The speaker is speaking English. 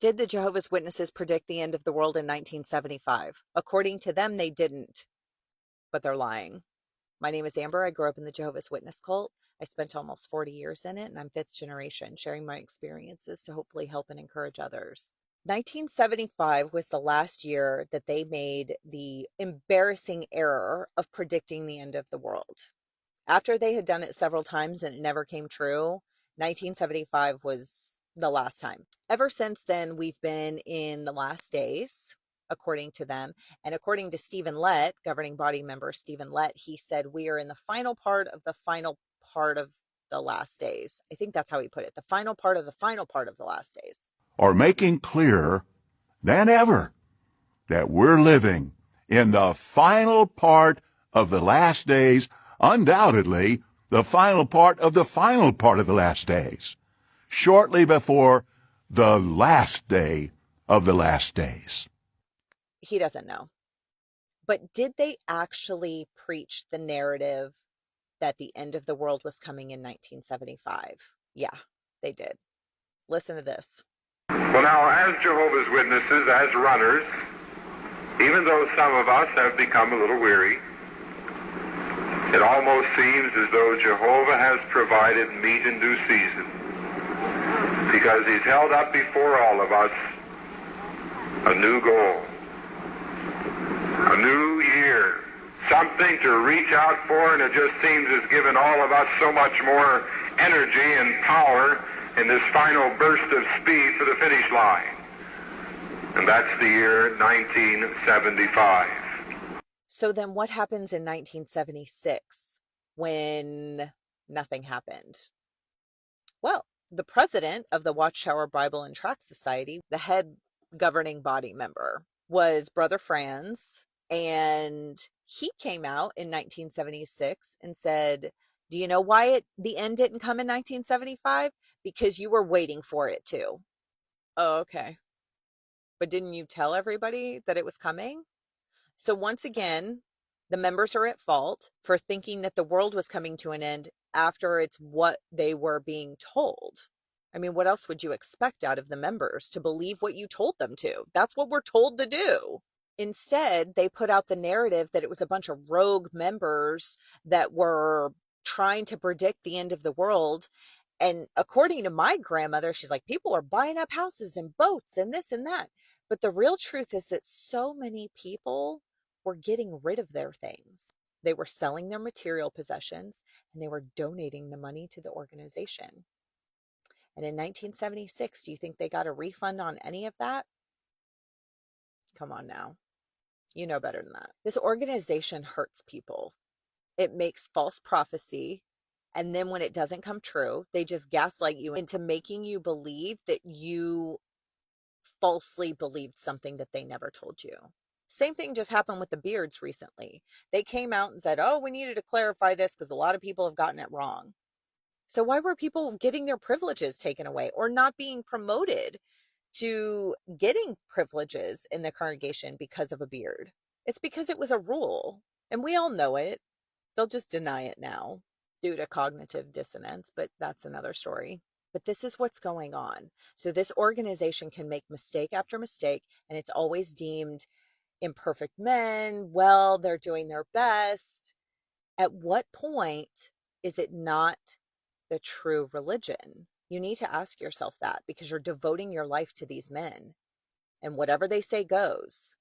Did the Jehovah's Witnesses predict the end of the world in 1975? According to them, they didn't, but they're lying. My name is Amber. I grew up in the Jehovah's Witness cult. I spent almost 40 years in it, and I'm fifth generation, sharing my experiences to hopefully help and encourage others. 1975 was the last year that they made the embarrassing error of predicting the end of the world. After they had done it several times and it never came true, 1975 was the last time. Ever since then, we've been in the last days, according to them. And according to Stephen Lett, governing body member Stephen Lett, he said we are in the final part of the final part of the last days. I think that's how he put it. The final part of the final part of the last days. Are making clearer than ever that we're living in the final part of the last days, undoubtedly the final part of the final part of the last days, shortly before the last day of the last days. He doesn't know. But did they actually preach the narrative that the end of the world was coming in 1975? Yeah, they did. Listen to this. Well, now, as Jehovah's Witnesses, as runners, even though some of us have become a little weary, it almost seems as though Jehovah has provided meat in due season, because he's held up before all of us a new goal, a new year, something to reach out for, and it just seems it's given all of us so much more energy and power in this final burst of speed for the finish line. And that's the year 1975. So then what happens in 1976 when nothing happened? Well, the president of the Watchtower Bible and Tract Society, the head governing body member, was Brother Franz, and he came out in 1976 and said, do you know why the end didn't come in 1975? Because you were waiting for it to. Oh, okay. But didn't you tell everybody that it was coming? So once again, the members are at fault for thinking that the world was coming to an end after it's what they were being told. I mean, what else would you expect out of the members? To believe what you told them to? That's what we're told to do. Instead, they put out the narrative that it was a bunch of rogue members that were trying to predict the end of the world. And according to my grandmother, she's like, people are buying up houses and boats and this and that. But the real truth is that so many people were getting rid of their things. They were selling their material possessions and they were donating the money to the organization. And in 1976, do you think they got a refund on any of that? Come on now. You know better than that. This organization hurts people. It makes false prophecy. And then when it doesn't come true, they just gaslight you into making you believe that you falsely believed something that they never told you. Same thing just happened with the beards recently. They came out and said, oh, we needed to clarify this because a lot of people have gotten it wrong. So why were people getting their privileges taken away or not being promoted to getting privileges in the congregation because of a beard? It's because it was a rule, and we all know it. They'll just deny it now due to cognitive dissonance, but that's another story. But this is what's going on. So this organization can make mistake after mistake, and it's always deemed imperfect men. Well, they're doing their best. At what point is it not the true religion? You need to ask yourself that, because you're devoting your life to these men, and whatever they say goes.